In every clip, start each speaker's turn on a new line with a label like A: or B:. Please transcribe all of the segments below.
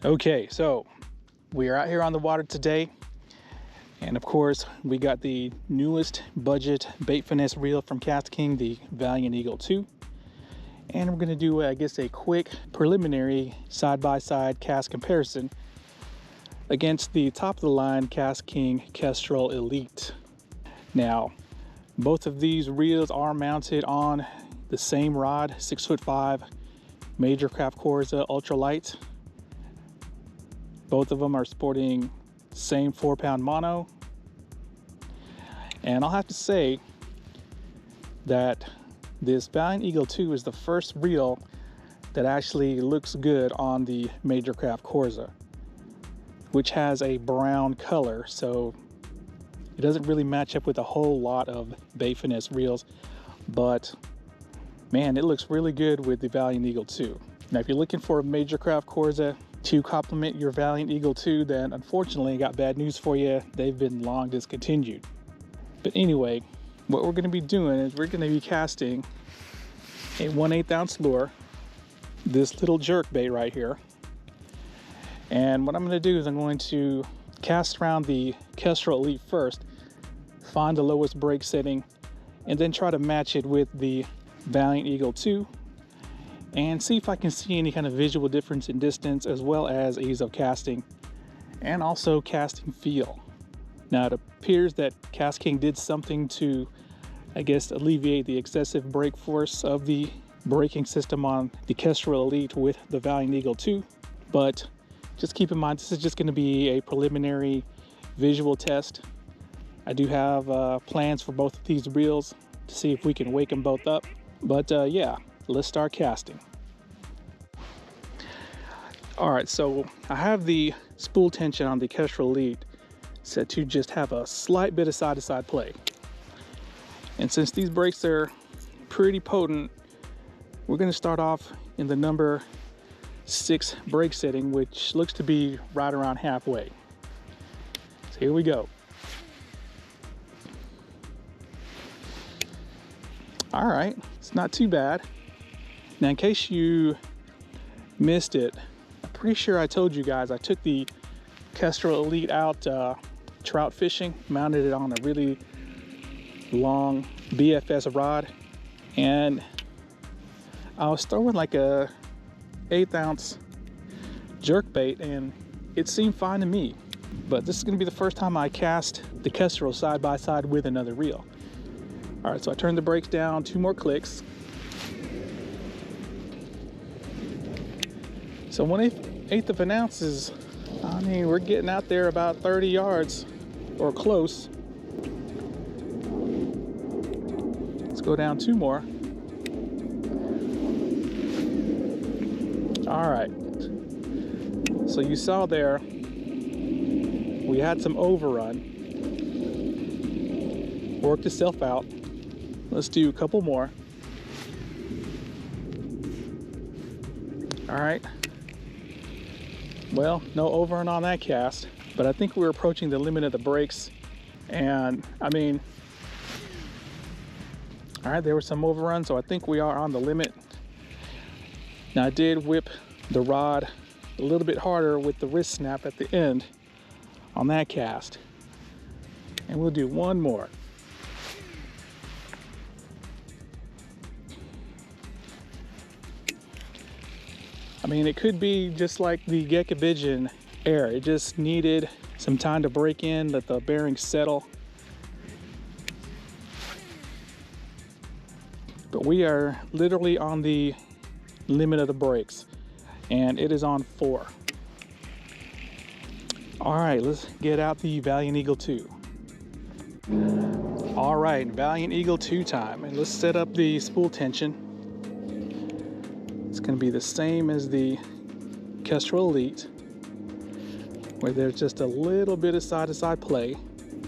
A: Okay, so we are out here on the water today, and of course we got the newest budget bait finesse reel from KastKing, the Valiant Eagle 2, and we're going to do, I guess, a quick preliminary side-by-side cast comparison against the top of the line KastKing Kestrel Elite. Now, both of these reels are mounted on the same rod, 6'5" Major Craft Corza ultralight. Both of them are sporting same 4-pound mono. And I'll have to say that this Valiant Eagle 2 is the first reel that actually looks good on the Major Craft Corza, which has a brown color, so it doesn't really match up with a whole lot of bait finesse reels, but man, it looks really good with the Valiant Eagle 2. Now, if you're looking for a Major Craft Corza to complement your Valiant Eagle 2, then unfortunately I got bad news for you. They've been long discontinued. But anyway, what we're going to be doing is we're going to be casting a 1/8 ounce lure, this little jerk bait right here. And what I'm going to do is I'm going to cast around the Kestrel Elite first, find the lowest break setting, and then try to match it with the Valiant Eagle 2 and see if I can see any kind of visual difference in distance, as well as ease of casting and also casting feel. Now, it appears that KastKing did something to, I guess, alleviate the excessive brake force of the braking system on the Kestrel Elite with the Valiant Eagle 2, but just keep in mind this is just going to be a preliminary visual test. I do have plans for both of these reels to see if we can wake them both up, but yeah, let's start casting. All right, so I have the spool tension on the Kestrel Elite set to just have a slight bit of side-to-side play. And since these brakes are pretty potent, we're going to start off in the number 6 brake setting, which looks to be right around halfway. So here we go. All right, it's not too bad. Now, in case you missed it, I'm pretty sure I told you guys I took the Kestrel Elite out trout fishing, mounted it on a really long BFS rod, and I was throwing like a 1/8 ounce jerk bait, and it seemed fine to me. But this is going to be the first time I cast the Kestrel side by side with another reel. All right, so I turned the brakes down 2 more clicks. So 1/8 of an ounce is, I mean, we're getting out there about 30 yards or close. Let's go down 2 more. All right, so you saw there, we had some overrun. Worked itself out. Let's do a couple more. All right. Well, no overrun on that cast, but I think we're approaching the limit of the brakes. And I mean, all right, there was some overrun, so I think we are on the limit. Now, I did whip the rod a little bit harder with the wrist snap at the end on that cast. And we'll do one more. I mean, it could be just like the Geckovision air. It just needed some time to break in, let the bearings settle. But we are literally on the limit of the brakes, and it is on 4. All right, let's get out the Valiant Eagle 2. All right, Valiant Eagle 2 time, and let's set up the spool tension. It's going to be the same as the Kestrel Elite, where there's just a little bit of side-to-side play.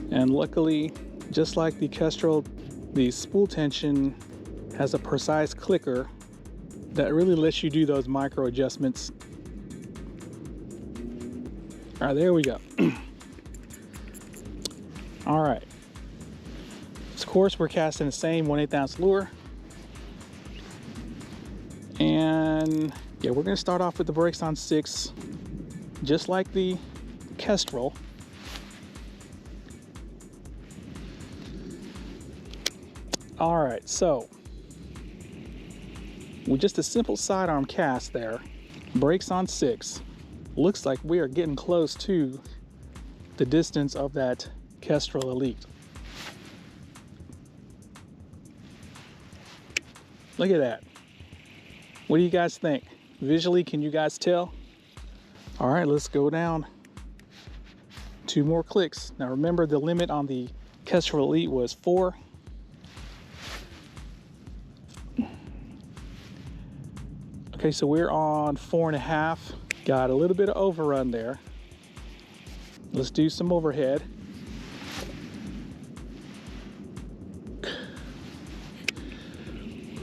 A: And luckily, just like the Kestrel, the spool tension has a precise clicker that really lets you do those micro adjustments. All right, there we go. All right. Of course, we're casting the same 1/8 ounce lure. And yeah, we're gonna start off with the brakes on 6. just like the Kestrel. All right, so with just a simple sidearm cast there, brakes on 6, looks like we are getting close to the distance of that Kestrel Elite. Look at that. What do you guys think? Visually, can you guys tell? All right, let's go down. 2 more clicks. Now remember, the limit on the Kestrel Elite was 4. Okay, so we're on 4.5. Got a little bit of overrun there. Let's do some overhead.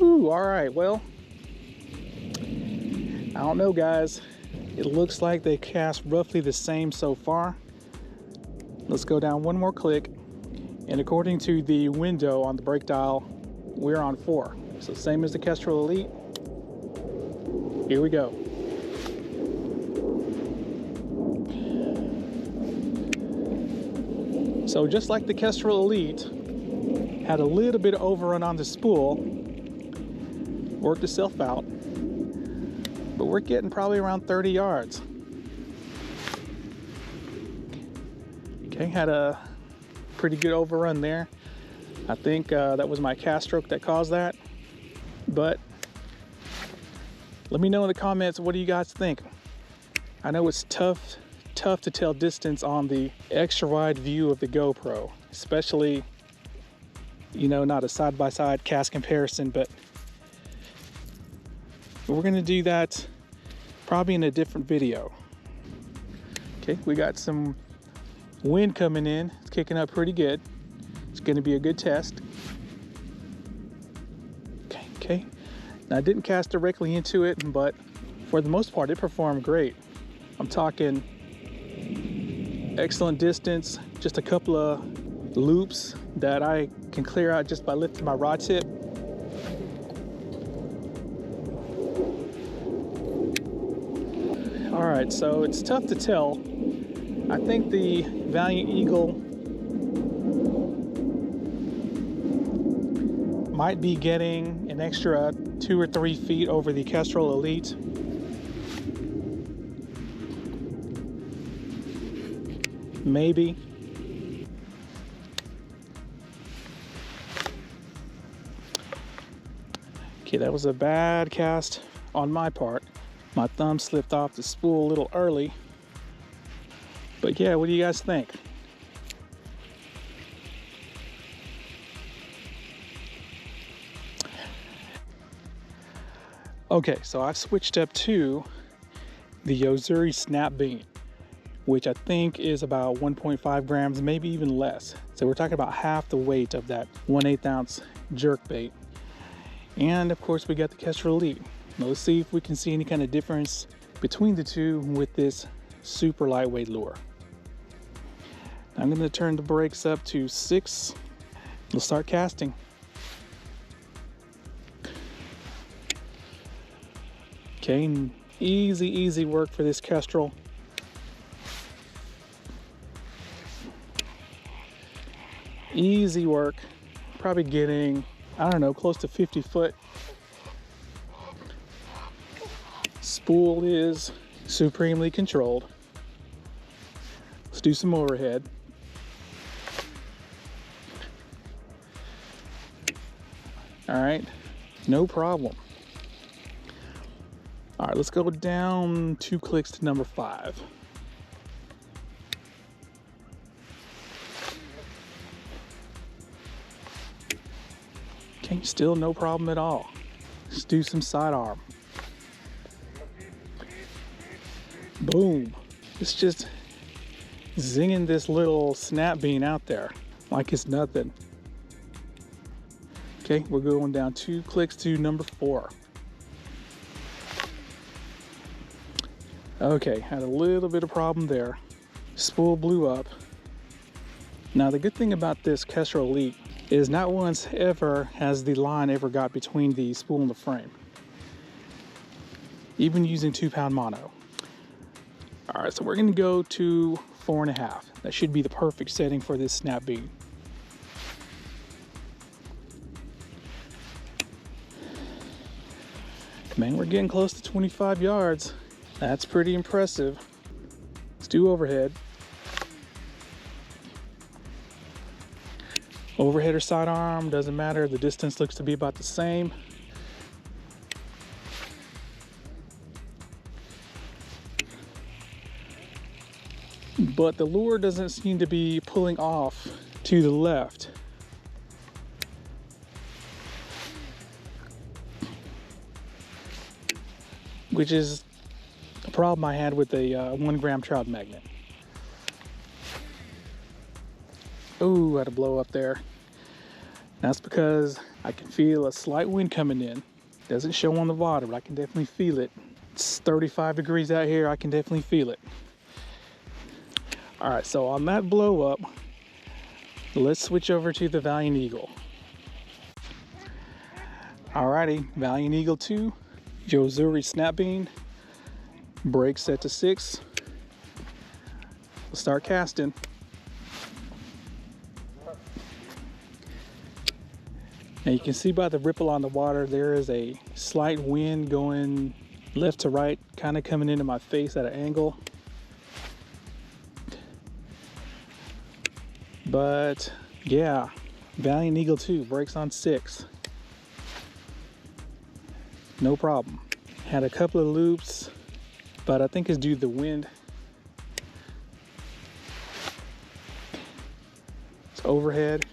A: Ooh, all right, well, I don't know, guys. It looks like they cast roughly the same so far. Let's go down 1 more click. And according to the window on the brake dial, we're on 4. So same as the Kestrel Elite. Here we go. So just like the Kestrel Elite, had a little bit of overrun on the spool, worked itself out, but we're getting probably around 30 yards. Okay, had a pretty good overrun there. I think that was my cast stroke that caused that, but let me know in the comments, what do you guys think? I know it's tough to tell distance on the extra wide view of the GoPro, especially, you know, not a side-by-side cast comparison, but we're gonna do that probably in a different video. Okay, we got some wind coming in. It's kicking up pretty good. It's gonna be a good test. Okay. Now I didn't cast directly into it, but for the most part, it performed great. I'm talking excellent distance, just a couple of loops that I can clear out just by lifting my rod tip. All right, so it's tough to tell. I think the Valiant Eagle might be getting an extra 2 or 3 feet over the Kestrel Elite. Maybe. Okay, that was a bad cast on my part. My thumb slipped off the spool a little early. But yeah, what do you guys think? Okay, so I've switched up to the Yozuri Snap Bean, which I think is about 1.5 grams, maybe even less. So we're talking about half the weight of that 1/8 ounce jerk bait. And of course we got the Kestrel Elite. Now let's see if we can see any kind of difference between the two with this super lightweight lure. Now I'm gonna turn the brakes up to 6. We'll start casting. Okay, easy work for this Kestrel. Easy work, probably getting, I don't know, close to 50 foot. Spool is supremely controlled. Let's do some overhead. All right, no problem. All right, let's go down 2 clicks to number 5. Okay, still no problem at all. Let's do some sidearm. Boom. It's just zinging this little snap bean out there like it's nothing. Okay, we're going down 2 clicks to number 4. Okay, had a little bit of problem there. Spool blew up. Now the good thing about this Kestrel Elite is not once ever has the line ever got between the spool and the frame, even using 2-pound mono. All right, so we're gonna go to 4.5. That should be the perfect setting for this snap bean. Man, we're getting close to 25 yards. That's pretty impressive. Let's do overhead. Overhead or sidearm, doesn't matter. The distance looks to be about the same. But the lure doesn't seem to be pulling off to the left. Which is a problem I had with a 1 gram trout magnet. Oh, I had a blow up there. That's because I can feel a slight wind coming in. Doesn't show on the water, but I can definitely feel it. It's 35 degrees out here, I can definitely feel it. All right, so on that blow up, let's switch over to the Valiant Eagle. Alrighty, Valiant Eagle 2, Yozuri snap bean, brake set to 6. We'll start casting. Now you can see by the ripple on the water, there is a slight wind going left to right, kind of coming into my face at an angle. But yeah, Valiant Eagle 2 brakes on 6. No problem. Had a couple of loops, but I think it's due to the wind. It's overhead.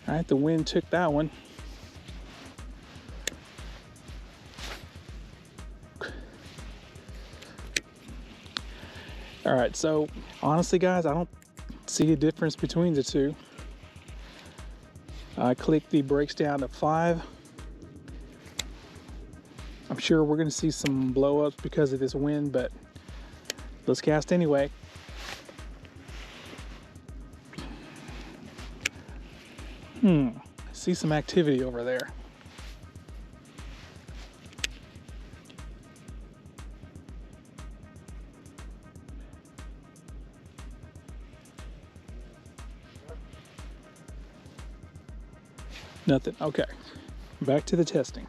A: All right, the wind took that one. All right, so honestly guys, I don't see a difference between the two. I clicked the brakes down to 5. I'm sure we're gonna see some blow-ups because of this wind, but let's cast anyway. I see some activity over there. Nothing. Okay, back to the testing.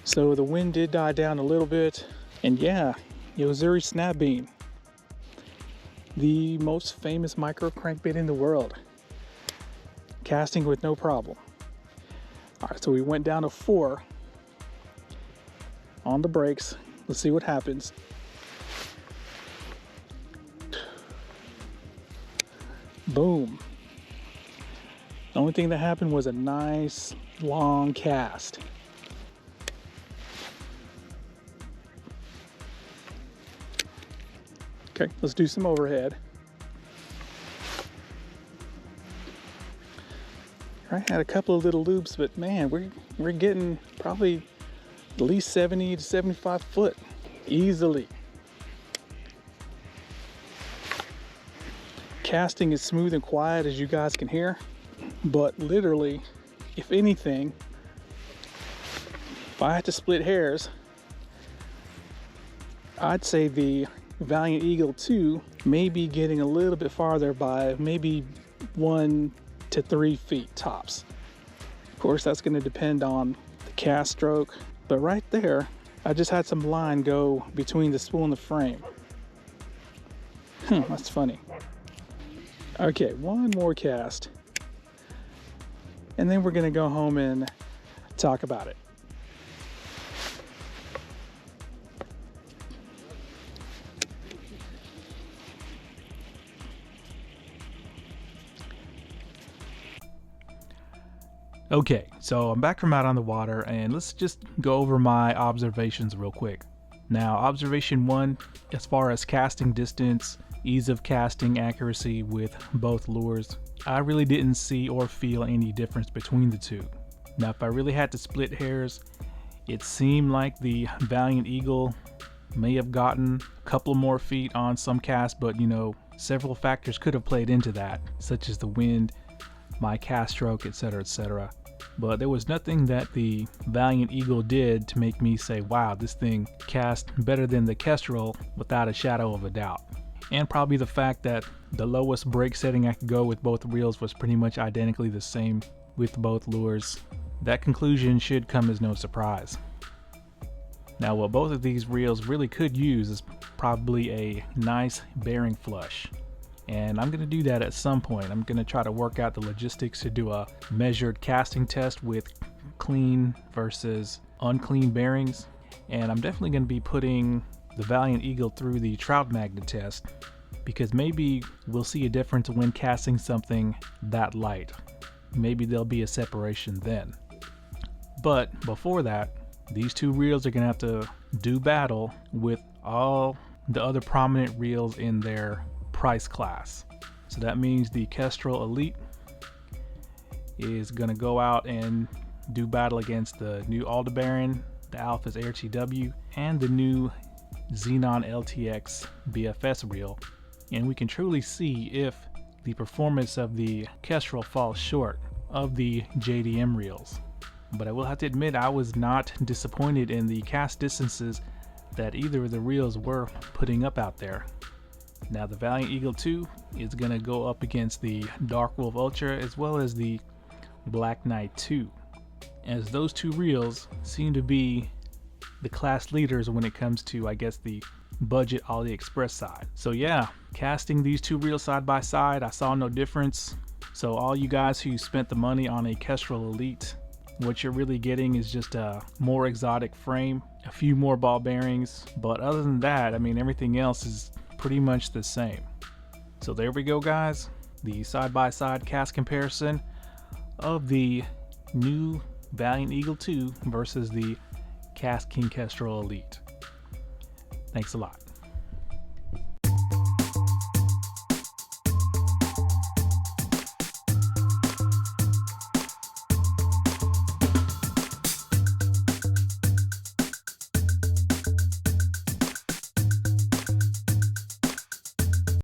A: So the wind did die down a little bit, and yeah, Yozuri snap bean, the most famous micro crankbait in the world, casting with no problem. All right, so we went down to 4 on the brakes. Let's see what happens. Boom. The only thing that happened was a nice long cast. Okay, let's do some overhead. I had a couple of little loops, but man, we're getting probably at least 70 to 75 foot easily. Casting is smooth and quiet, as you guys can hear, but literally, if anything, if I had to split hairs, I'd say the Valiant Eagle 2 may be getting a little bit farther by maybe 1 to 3 feet tops. Of course, that's going to depend on the cast stroke, but right there, I just had some line go between the spool and the frame. That's funny. Okay, one more cast, and then we're gonna go home and talk about it. Okay, so I'm back from out on the water, and let's just go over my observations real quick. Now, observation 1, as far as casting distance, ease of casting accuracy with both lures, I really didn't see or feel any difference between the two. Now, if I really had to split hairs, it seemed like the Valiant Eagle may have gotten a couple more feet on some casts, but you know, several factors could have played into that, such as the wind, my cast stroke, etc., etc. But there was nothing that the Valiant Eagle did to make me say, wow, this thing cast better than the Kestrel without a shadow of a doubt. And probably the fact that the lowest break setting I could go with both reels was pretty much identically the same with both lures. That conclusion should come as no surprise. Now, what both of these reels really could use is probably a nice bearing flush. And I'm going to do that at some point. I'm going to try to work out the logistics to do a measured casting test with clean versus unclean bearings. And I'm definitely going to be putting the Valiant Eagle through the trout magnet test, because maybe we'll see a difference when casting something that light. Maybe there'll be a separation then. But before that, these two reels are going to have to do battle with all the other prominent reels in their price class. So that means the Kestrel Elite is going to go out and do battle against the new ALDEBARAN, the Alpha's AirTW, and the new Xenon LTX BFS reel. And we can truly see if the performance of the Kestrel falls short of the JDM reels. But I will have to admit, I was not disappointed in the cast distances that either of the reels were putting up out there. Now the Valiant Eagle 2 is going to go up against the Dark Wolf Ultra as well as the Black Knight 2, as those two reels seem to be the class leaders when it comes to, I guess, the budget AliExpress side. So yeah, casting these two reels side by side, I saw no difference. So all you guys who spent the money on a Kestrel Elite, what you're really getting is just a more exotic frame, a few more ball bearings, but other than that, I mean, everything else is pretty much the same. So there we go, guys, the side-by-side cast comparison of the new Valiant Eagle 2 versus the KastKing Kestrel Elite. Thanks a lot.